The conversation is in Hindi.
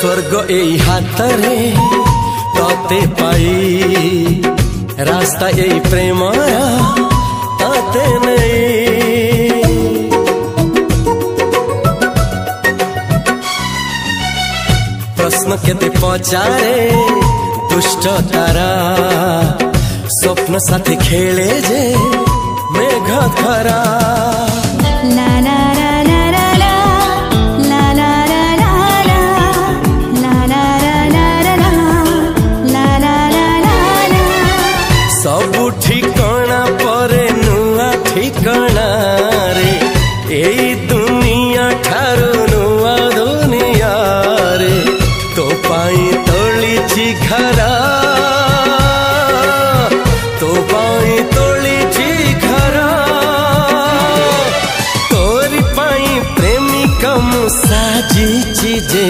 स्वर्ग एई हातरे तते पाई रास्ता एई प्रेम तते नहीं। प्रश्न केते पचारे दुष्ट तारा स्वप्न साथी खेले जे मेघ खरा। सबु ठिकाना परे नुआ ठिकाना रे एई दुनिया ठारू नुआ दुनिया रे। तो पाई तोलिछि घरा तो पाई तोलिछि घरा तोरी पाई प्रेमिका मु साजिछि जे।